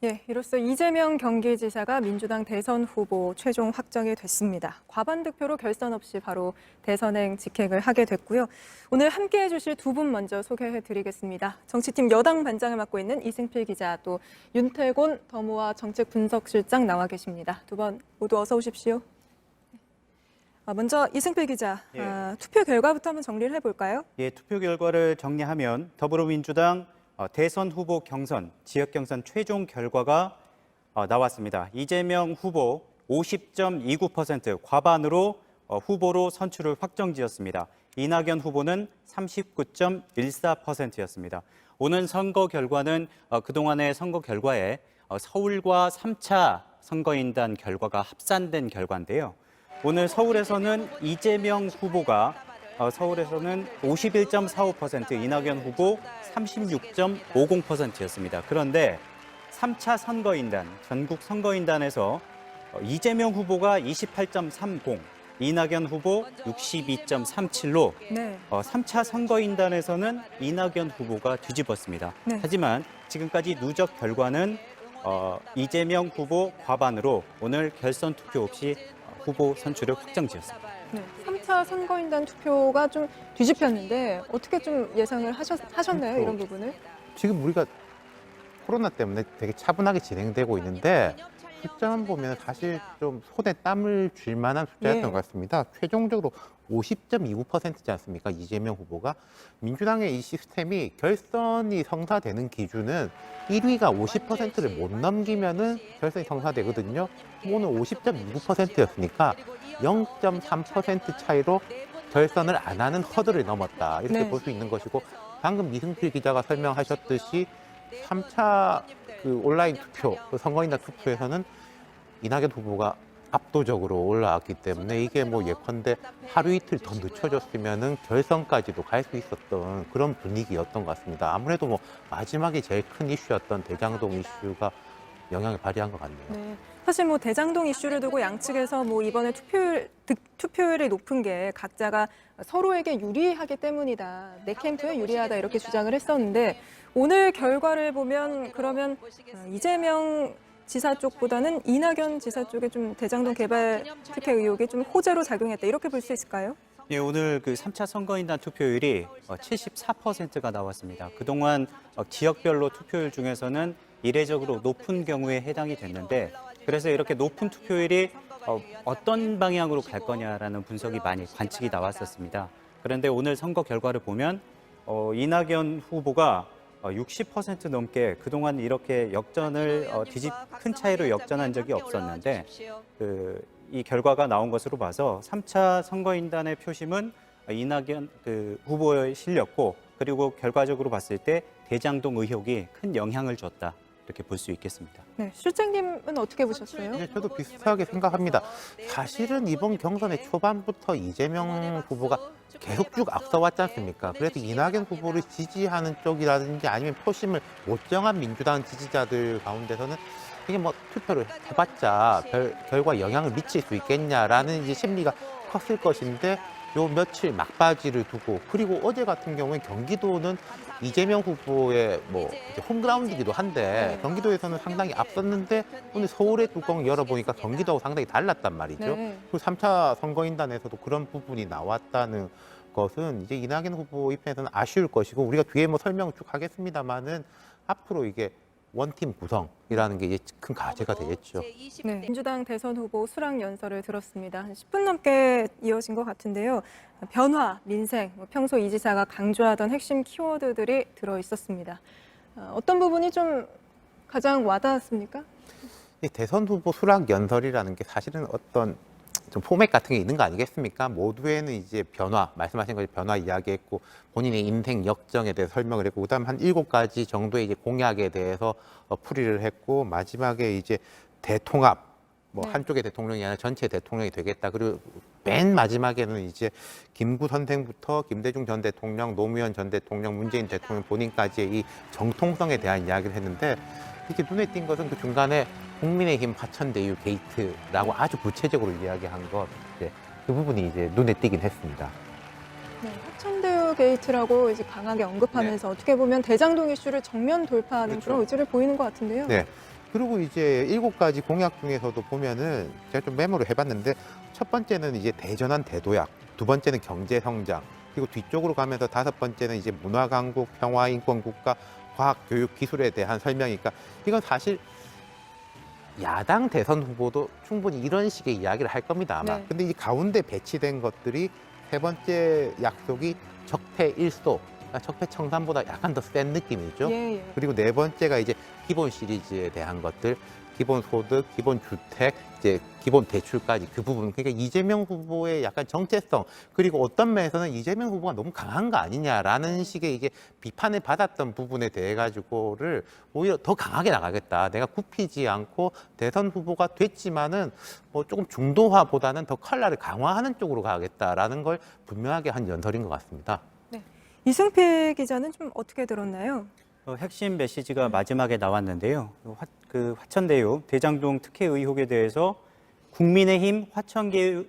예, 이로써 이재명 경기지사가 민주당 대선 후보 최종 확정이 됐습니다. 과반 득표로 결선 없이 바로 대선행 직행을 하게 됐고요. 오늘 함께해 주실 두 분 먼저 소개해 드리겠습니다. 정치팀 여당 반장을 맡고 있는 이승필 기자, 또 윤태곤 더모아 정책분석실장 나와 계십니다. 두 분 모두 어서 오십시오. 먼저 이승필 기자, 투표 결과부터 한번 정리를 해볼까요? 예, 투표 결과를 정리하면 더불어민주당 대선 후보 경선, 지역 경선 최종 결과가 나왔습니다. 이재명 후보 50.29% 과반으로 후보로 선출을 확정지었습니다. 이낙연 후보는 39.14%였습니다. 오는 선거 결과는 그동안의 선거 결과에 서울과 3차 선거인단 결과가 합산된 결과인데요. 오늘 서울에서는 이재명 후보가 서울에서는 51.45%, 이낙연 후보 36.50%였습니다. 그런데 3차 선거인단, 전국 선거인단에서 이재명 후보가 28.30, 이낙연 후보 62.37로 3차 선거인단에서는 이낙연 후보가 뒤집었습니다. 네. 하지만 지금까지 누적 결과는 이재명 후보 과반으로 오늘 결선 투표 없이 후보 선출을 확정지었습니다. 네, 3차 선거인단 투표가 좀 뒤집혔는데 어떻게 좀 예상을 하셨나요, 이런 부분을? 지금 우리가 코로나 때문에 되게 차분하게 진행되고 있는데 숫자만 보면 사실 좀 손에 땀을 쥘 만한 숫자였던 것 같습니다. 최종적으로 50.29%지 않습니까? 이재명 후보가. 민주당의 이 시스템이 결선이 성사되는 기준은 1위가 50%를 못 넘기면은 결선이 성사되거든요. 오늘 50.29%였으니까 0.3% 차이로 결선을 안 하는 허들을 넘었다. 이렇게 볼 수 있는 것이고, 방금 이승필 기자가 설명하셨듯이 3차 그 온라인 투표, 그 선거인단 투표에서는 이낙연 후보가 압도적으로 올라왔기 때문에 이게 뭐 예컨대 하루 이틀 더 늦춰졌으면은 결선까지도 갈 수 있었던 그런 분위기였던 것 같습니다. 아무래도 뭐 마지막에 제일 큰 이슈였던 대장동 이슈가 영향을 발휘한 것 같네요. 네. 사실 뭐 대장동 이슈를 두고 양측에서 뭐 이번에 투표율이 높은 게 각자가 서로에게 유리하기 때문이다. 내 캠프에 유리하다 이렇게 주장을 했었는데 오늘 결과를 보면 그러면 이재명 지사 쪽보다는 이낙연 지사 쪽에 좀 대장동 개발 특혜 의혹이 좀 호재로 작용했다. 이렇게 볼 수 있을까요? 예, 오늘 그 3차 선거인단 투표율이 74%가 나왔습니다. 그동안 지역별로 투표율 중에서는 이례적으로 높은 경우에 해당이 됐는데, 그래서 이렇게 높은 투표율이 어떤 방향으로 갈 거냐라는 분석이 많이 관측이 나왔었습니다. 그런데 오늘 선거 결과를 보면 이낙연 후보가 60% 넘게 그동안 이렇게 역전을 큰 차이로 역전한 적이 없었는데 이 결과가 나온 것으로 봐서 3차 선거인단의 표심은 이낙연 후보에 실렸고, 그리고 결과적으로 봤을 때 대장동 의혹이 큰 영향을 줬다. 이렇게 볼 수 있겠습니다. 네, 실장님은 어떻게 보셨어요? 네, 저도 비슷하게 생각합니다. 사실은 이번 경선의 초반부터 이재명 후보가 계속 쭉 앞서왔지 않습니까? 그래서 이낙연 후보를 지지하는 쪽이라든지 아니면 표심을 못 정한 민주당 지지자들 가운데서는 이게 뭐 투표를 해봤자 결과 영향을 미칠 수 있겠냐라는 이제 심리가 컸을 것인데, 요 며칠 막바지를 두고, 그리고 어제 같은 경우에 경기도는 이재명 후보의 뭐 이제 홈그라운드이기도 한데 경기도에서는 상당히 앞섰는데 오늘 서울의 뚜껑 열어보니까 경기도하고 상당히 달랐단 말이죠. 네. 그리고 3차 선거인단에서도 그런 부분이 나왔다는 것은 이제 이낙연 후보 입장에서는 아쉬울 것이고, 우리가 뒤에 뭐 설명 쭉 하겠습니다만은 앞으로 이게 원팀 구성이라는 게 이제 큰 과제가 되겠죠. 네, 민주당 대선 후보 수락 연설을 들었습니다. 한 10분 넘게 이어진 것 같은데요. 변화, 민생, 평소 이 지사가 강조하던 핵심 키워드들이 들어 있었습니다. 어떤 부분이 좀 가장 와닿았습니까? 이 대선 후보 수락 연설이라는 게 사실은 어떤 좀 포맷 같은 게 있는 거 아니겠습니까? 모두에는 이제 변화, 말씀하신 것처럼 변화 이야기했고, 본인의 인생 역정에 대해서 설명을 했고, 그다음 한 7가지 정도의 이제 공약에 대해서 풀이를 했고, 마지막에 이제 대통합, 뭐 한쪽의 대통령이 아니라 전체 대통령이 되겠다. 그리고 맨 마지막에는 이제 김구 선생부터 김대중 전 대통령, 노무현 전 대통령, 문재인 대통령 본인까지의 이 정통성에 대한 이야기를 했는데, 이렇게 눈에 띈 것은 그 중간에 국민의힘 화천대유 게이트라고 아주 구체적으로 이야기한 것, 그 부분이 이제 눈에 띄긴 했습니다. 네, 화천대유 게이트라고 이제 강하게 언급하면서 어떻게 보면 대장동 이슈를 정면 돌파하는 그렇죠. 그런 의지를 보이는 것 같은데요. 네. 그리고 이제 7가지 공약 중에서도 보면은 제가 좀 메모를 해봤는데 첫 번째는 이제 대전환 대도약, 두 번째는 경제 성장, 그리고 뒤쪽으로 가면서 다섯 번째는 이제 문화 강국, 평화 인권 국가, 과학 교육 기술에 대한 설명이니까 이건 사실 야당 대선 후보도 충분히 이런 식의 이야기를 할 겁니다, 아마. 네. 근데 이 가운데 배치된 것들이 세 번째 약속이 적폐일소, 그러니까 적폐청산보다 약간 더 센 느낌이죠. 예, 예. 그리고 네 번째가 이제 기본 시리즈에 대한 것들, 기본 소득, 기본 주택, 이제 기본 대출까지 그 부분. 그러니까 이재명 후보의 약간 정체성, 그리고 어떤 면에서는 이재명 후보가 너무 강한 거 아니냐라는 식의 이게 비판을 받았던 부분에 대해 가지고를 오히려 더 강하게 나가겠다. 내가 굽히지 않고 대선 후보가 됐지만은 뭐 조금 중도화보다는 더 컬러를 강화하는 쪽으로 가겠다라는 걸 분명하게 한 연설인 것 같습니다. 이승필 기자는 좀 어떻게 들었나요? 핵심 메시지가 마지막에 나왔는데요. 화천대유 대장동 특혜 의혹에 대해서 국민의힘 화천대유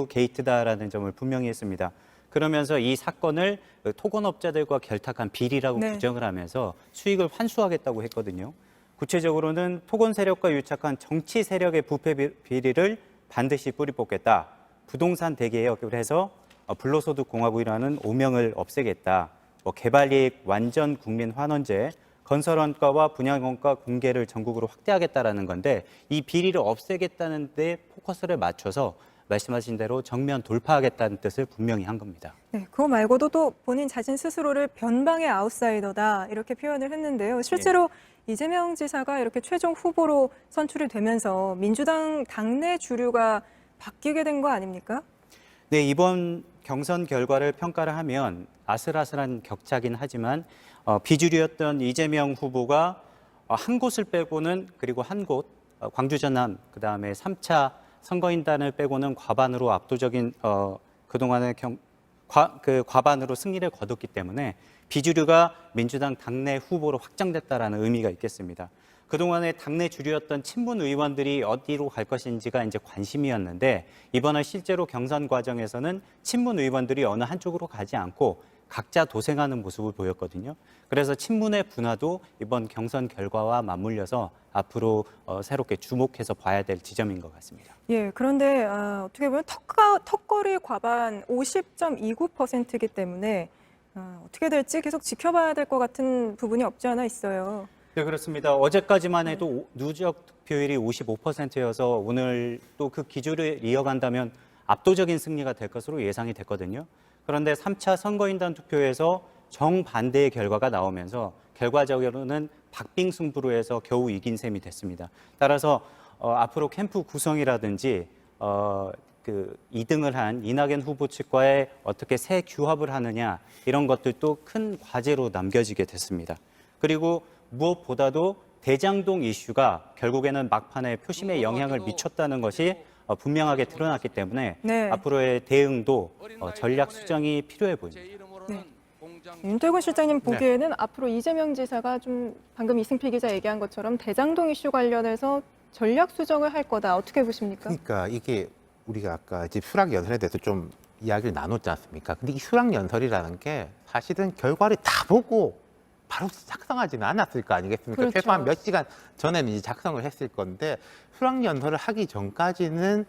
게이트다라는 점을 분명히 했습니다. 그러면서 이 사건을 토건업자들과 결탁한 비리라고 네. 규정을 하면서 수익을 환수하겠다고 했거든요. 구체적으로는 토건 세력과 유착한 정치 세력의 부패 비리를 반드시 뿌리 뽑겠다. 부동산 대개혁을 해서 불로소득 공화국이라는 오명을 없애겠다. 개발이익 완전 국민 환원제, 건설원가와 분양원가 공개를 전국으로 확대하겠다라는 건데 이 비리를 없애겠다는 데 포커스를 맞춰서 말씀하신 대로 정면 돌파하겠다는 뜻을 분명히 한 겁니다. 네, 그거 말고도 또 본인 자신 스스로를 변방의 아웃사이더다 이렇게 표현을 했는데요. 실제로 이재명 지사가 이렇게 최종 후보로 선출이 되면서 민주당 당내 주류가 바뀌게 된 거 아닙니까? 네, 이번 경선 결과를 평가를 하면 아슬아슬한 격차긴 하지만 비주류였던 이재명 후보가 한 곳을 빼고는 그리고 한 곳, 광주 전남, 그다음에 3차 선거인단을 빼고는 과반으로 압도적인 그동안의 과반으로 승리를 거뒀기 때문에 비주류가 민주당 당내 후보로 확정됐다라는 의미가 있겠습니다. 그동안에 당내 주류였던 친문 의원들이 어디로 갈 것인지가 이제 관심이었는데 이번에 실제로 경선 과정에서는 친문 의원들이 어느 한쪽으로 가지 않고 각자 도생하는 모습을 보였거든요. 그래서 친문의 분화도 이번 경선 결과와 맞물려서 앞으로 새롭게 주목해서 봐야 될 지점인 것 같습니다. 예, 그런데 어떻게 보면 턱걸이 과반 50.29%이기 때문에 어떻게 될지 계속 지켜봐야 될 것 같은 부분이 없지 않아 있어요. 네, 그렇습니다. 어제까지만 해도 누적 득표율이 55%여서 오늘 또 그 기조를 이어간다면 압도적인 승리가 될 것으로 예상이 됐거든요. 그런데 3차 선거인단 투표에서 정반대의 결과가 나오면서 결과적으로는 박빙승부로 해서 겨우 이긴 셈이 됐습니다. 따라서 앞으로 캠프 구성이라든지 2등을 한 이낙연 후보 측과의 어떻게 새 규합을 하느냐 이런 것들도 큰 과제로 남겨지게 됐습니다. 그리고 무엇보다도 대장동 이슈가 결국에는 막판에 표심에 영향을 미쳤다는 것이 분명하게 드러났기 때문에 네. 앞으로의 대응도 전략 수정이 필요해 보입니다. 네. 윤태곤 실장님 보기에는 앞으로 이재명 지사가 좀 방금 이승필 기자 얘기한 것처럼 대장동 이슈 관련해서 전략 수정을 할 거다. 어떻게 보십니까? 그러니까 이게 우리가 아까 이제 수락 연설에 대해서 좀 이야기를 나눴지 않습니까? 근데 이 수락 연설이라는 게 사실은 결과를 다 보고 바로 작성하지는 않았을 거 아니겠습니까? 그렇죠. 최소한 몇 시간 전에는 이제 작성을 했을 건데 수락 연설을 하기 전까지는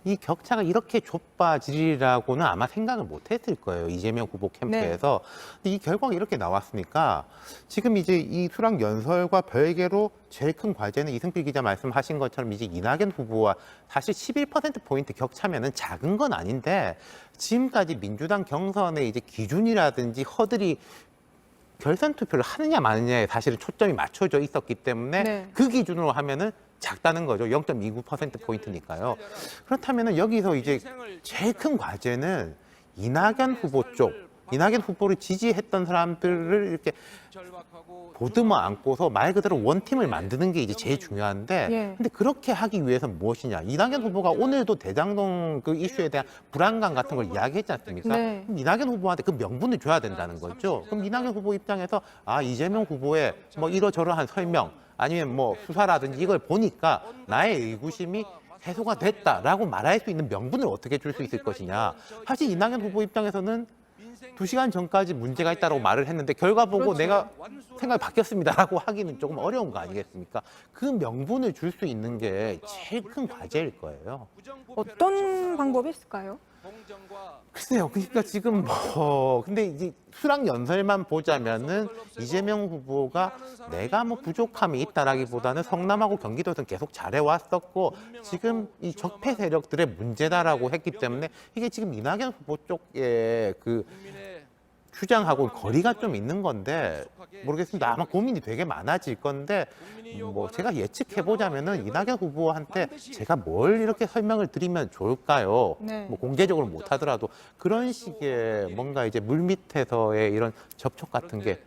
이 격차가 이렇게 좁아지리라고는 아마 생각을 못 했을 거예요. 이재명 후보 캠프에서. 근데 이 결과가 이렇게 나왔으니까 지금 이제 이 수락 연설과 별개로 제일 큰 과제는 이승필 기자 말씀하신 것처럼 이제 이낙연 후보와 사실 11%포인트 격차면은 작은 건 아닌데 지금까지 민주당 경선의 이제 기준이라든지 허들이 결선 투표를 하느냐 마느냐에 사실은 초점이 맞춰져 있었기 때문에 네. 그 기준으로 하면은 작다는 거죠. 0.29%포인트니까요. 그렇다면은 여기서 이제 제일 큰 과제는 이낙연 후보 쪽, 이낙연 후보를 지지했던 사람들을 이렇게 보듬어 안고서 말 그대로 원팀을 만드는 게 이제 제일 중요한데 예. 근데 그렇게 하기 위해서는 무엇이냐. 이낙연 후보가 오늘도 대장동 그 이슈에 대한 불안감 같은 걸 이야기했지 않습니까? 네. 그럼 이낙연 후보한테 그 명분을 줘야 된다는 거죠. 그럼 이낙연 후보 입장에서 이재명 후보의 뭐 이러저러한 설명 아니면 뭐 수사라든지 이걸 보니까 나의 의구심이 해소가 됐다라고 말할 수 있는 명분을 어떻게 줄 수 있을 것이냐. 사실 이낙연 후보 입장에서는 2시간 전까지 문제가 있다고 말을 했는데 결과 보고 그렇죠. 내가 생각이 바뀌었습니다라고 하기는 조금 어려운 거 아니겠습니까? 그 명분을 줄 수 있는 게 제일 큰 과제일 거예요. 어떤 방법이 있을까요? 글쎄요. 그러니까 지금 근데 이제 수락 연설만 보자면은 이재명 후보가 내가 뭐 부족함이 있다라기보다는 성남하고 경기도에서는 계속 잘해왔었고 지금 이 적폐 세력들의 문제다라고 했기 때문에 이게 지금 이낙연 후보 쪽에 그 주장하고 거리가 좀 있는 건데 모르겠습니다. 아마 고민이 되게 많아질 건데 뭐 제가 예측해 보자면은 이낙연 후보한테 제가 뭘 이렇게 설명을 드리면 좋을까요? 네. 뭐 공개적으로 못 하더라도 그런 식의 뭔가 이제 물 밑에서의 이런 접촉 같은 게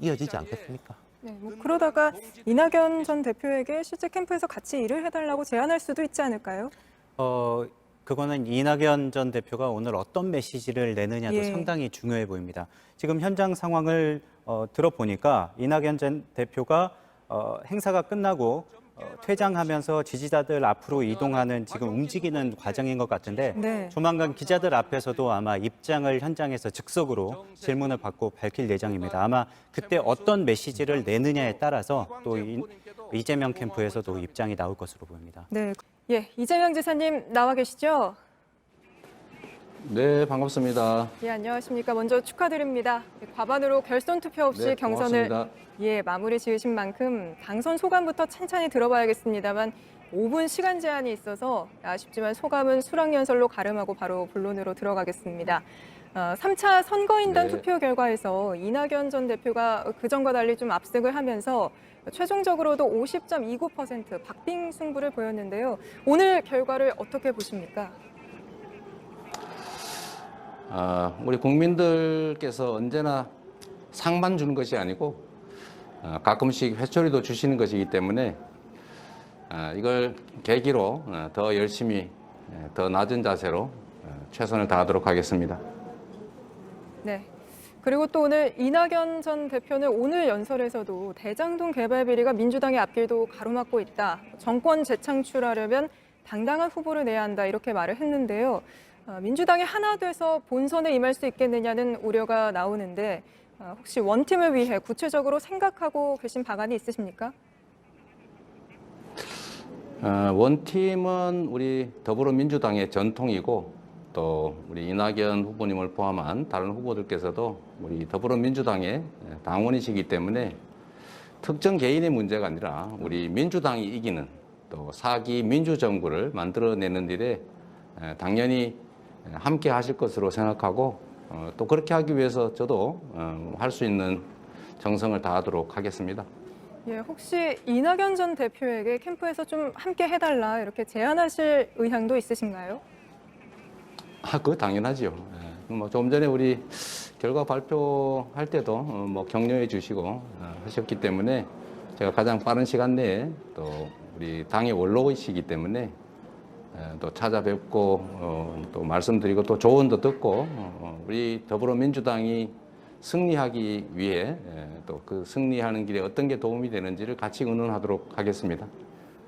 이어지지 않겠습니까? 네, 뭐 그러다가 이낙연 전 대표에게 실제 캠프에서 같이 일을 해달라고 제안할 수도 있지 않을까요? 그거는 이낙연 전 대표가 오늘 어떤 메시지를 내느냐도 예. 상당히 중요해 보입니다. 지금 현장 상황을 들어보니까 이낙연 전 대표가 행사가 끝나고 퇴장하면서 지지자들 앞으로 이동하는 지금 움직이는 과정인 것 같은데 네. 조만간 기자들 앞에서도 아마 입장을 현장에서 즉석으로 질문을 받고 밝힐 예정입니다. 아마 그때 어떤 메시지를 내느냐에 따라서 또 이재명 캠프에서도 입장이 나올 것으로 보입니다. 네. 예, 이재명 지사님 나와 계시죠? 네, 반갑습니다. 예, 안녕하십니까. 먼저 축하드립니다. 과반으로 결선 투표 없이 네, 경선을 고맙습니다. 마무리 지으신 만큼 당선 소감부터 찬찬히 들어봐야겠습니다만 5분 시간 제한이 있어서 아쉽지만 소감은 수락연설로 가름하고 바로 본론으로 들어가겠습니다. 3차 선거인단 네. 투표 결과에서 이낙연 전 대표가 그전과 달리 좀 압승을 하면서 최종적으로도 50.29% 박빙 승부를 보였는데요. 오늘 결과를 어떻게 보십니까? 우리 국민들께서 언제나 상만 주는 것이 아니고 가끔씩 회초리도 주시는 것이기 때문에 이걸 계기로 더 열심히 더 낮은 자세로 최선을 다하도록 하겠습니다. 네. 그리고 또 오늘 이낙연 전 대표는 오늘 연설에서도 대장동 개발 비리가 민주당의 앞길도 가로막고 있다. 정권 재창출하려면 당당한 후보를 내야 한다. 이렇게 말을 했는데요. 민주당이 하나 돼서 본선에 임할 수 있겠느냐는 우려가 나오는데 혹시 원팀을 위해 구체적으로 생각하고 계신 방안이 있으십니까? 원팀은 우리 더불어민주당의 전통이고 또 우리 이낙연 후보님을 포함한 다른 후보들께서도 우리 더불어민주당의 당원이시기 때문에 특정 개인의 문제가 아니라 우리 민주당이 이기는 또 4기 민주정부를 만들어내는 일에 당연히 함께 하실 것으로 생각하고 또 그렇게 하기 위해서 저도 할 수 있는 정성을 다하도록 하겠습니다. 예, 혹시 이낙연 전 대표에게 캠프에서 좀 함께 해달라 이렇게 제안하실 의향도 있으신가요? 그거 당연하지요. 뭐 좀 전에 우리 결과 발표할 때도 뭐 격려해 주시고 하셨기 때문에 제가 가장 빠른 시간 내에 또 우리 당의 원로이시기 때문에 또 찾아뵙고 또 말씀드리고 또 조언도 듣고 우리 더불어민주당이 승리하기 위해 또 그 승리하는 길에 어떤 게 도움이 되는지를 같이 의논하도록 하겠습니다.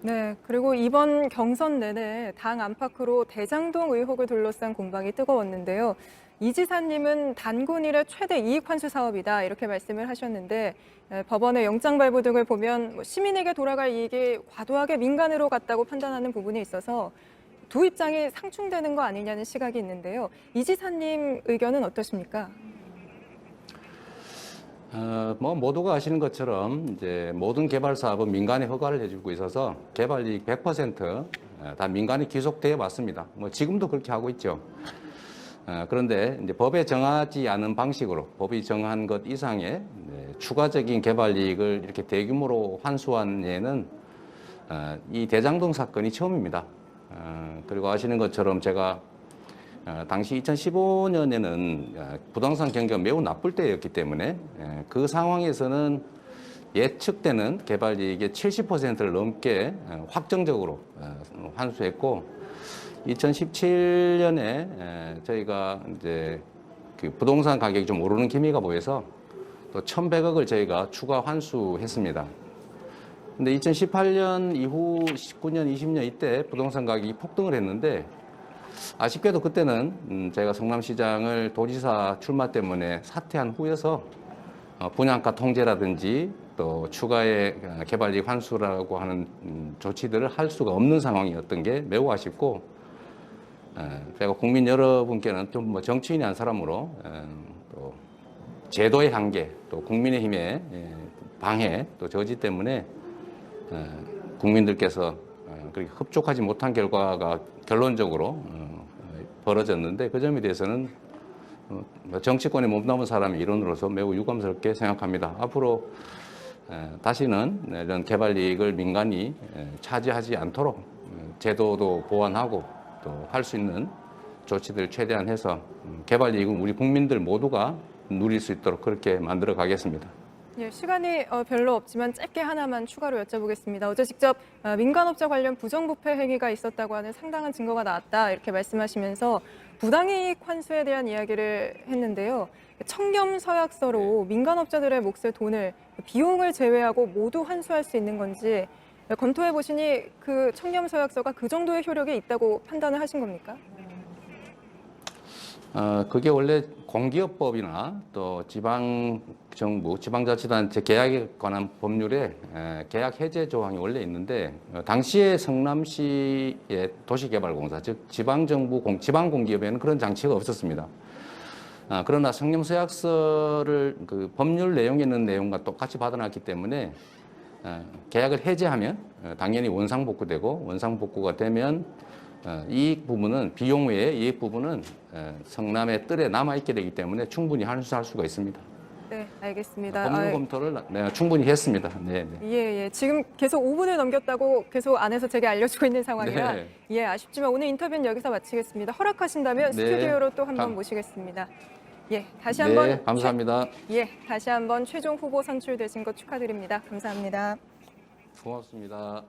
네, 그리고 이번 경선 내내 당 안팎으로 대장동 의혹을 둘러싼 공방이 뜨거웠는데요. 이 지사님은 단군 일의 최대 이익 환수 사업이다 이렇게 말씀을 하셨는데 법원의 영장 발부 등을 보면 시민에게 돌아갈 이익이 과도하게 민간으로 갔다고 판단하는 부분이 있어서 두 입장이 상충되는 거 아니냐는 시각이 있는데요. 이 지사님 의견은 어떠십니까? 뭐 모두가 아시는 것처럼 이제 모든 개발 사업은 민간에 허가를 해주고 있어서 개발 이익 100% 다 민간에 귀속되어 왔습니다. 뭐 지금도 그렇게 하고 있죠. 그런데 이제 법에 정하지 않은 방식으로 법이 정한 것 이상의 추가적인 개발 이익을 이렇게 대규모로 환수한 예는 이 대장동 사건이 처음입니다. 그리고 아시는 것처럼 제가 당시 2015년에는 부동산 경기가 매우 나쁠 때였기 때문에 그 상황에서는 예측되는 개발 이익의 70%를 넘게 확정적으로 환수했고 2017년에 저희가 이제 그 부동산 가격이 좀 오르는 기미가 보여서 또 1,100억을 저희가 추가 환수했습니다. 근데 2018년 이후 19년, 20년 이때 부동산 가격이 폭등을 했는데 아쉽게도 그때는 제가 성남시장을 도지사 출마 때문에 사퇴한 후여서 분양가 통제라든지 또 추가의 개발이익 환수라고 하는 조치들을 할 수가 없는 상황이었던 게 매우 아쉽고, 제가 국민 여러분께는 좀 뭐 정치인이 한 사람으로 또 제도의 한계, 또 국민의힘의 방해, 또 저지 때문에 국민들께서 그렇게 흡족하지 못한 결과가 결론적으로 벌어졌는데, 그 점에 대해서는 정치권에 몸담은 사람의 일원으로서 매우 유감스럽게 생각합니다. 앞으로 다시는 이런 개발 이익을 민간이 차지하지 않도록 제도도 보완하고 또 할 수 있는 조치들 최대한 해서 개발 이익은 우리 국민들 모두가 누릴 수 있도록 그렇게 만들어 가겠습니다. 예, 시간이 별로 없지만 짧게 하나만 추가로 여쭤보겠습니다. 어제 직접 민간업자 관련 부정부패 행위가 있었다고 하는 상당한 증거가 나왔다 이렇게 말씀하시면서 부당이익 환수에 대한 이야기를 했는데요. 청렴서약서로 민간업자들의 몫의 돈을 비용을 제외하고 모두 환수할 수 있는 건지 검토해 보시니 그 청렴서약서가 그 정도의 효력이 있다고 판단을 하신 겁니까? 그게 원래 공기업법이나 또 지방정부, 지방자치단체 계약에 관한 법률에 계약 해제 조항이 원래 있는데, 당시에 성남시의 도시개발공사, 즉 지방정부, 지방공기업에는 그런 장치가 없었습니다. 그러나 성념서약서를 그 법률 내용에 있는 내용과 똑같이 받아놨기 때문에 계약을 해제하면 당연히 원상복구되고, 원상복구가 되면 이익 부분은, 비용 외에 이익 부분은 성남의 뜰에 남아있게 되기 때문에 충분히 환수할 수가 있습니다. 네, 알겠습니다. 법률 검토를 충분히 했습니다. 네, 네. 예. 지금 계속 5분을 넘겼다고 계속 안에서 제게 알려주고 있는 상황이라 네. 예, 아쉽지만 오늘 인터뷰는 여기서 마치겠습니다. 허락하신다면 네. 스튜디오로 또 한 번 감- 모시겠습니다. 예, 다시 한번 네, 감사합니다. 다시 한번 최종 후보 선출되신 것 축하드립니다. 감사합니다. 고맙습니다.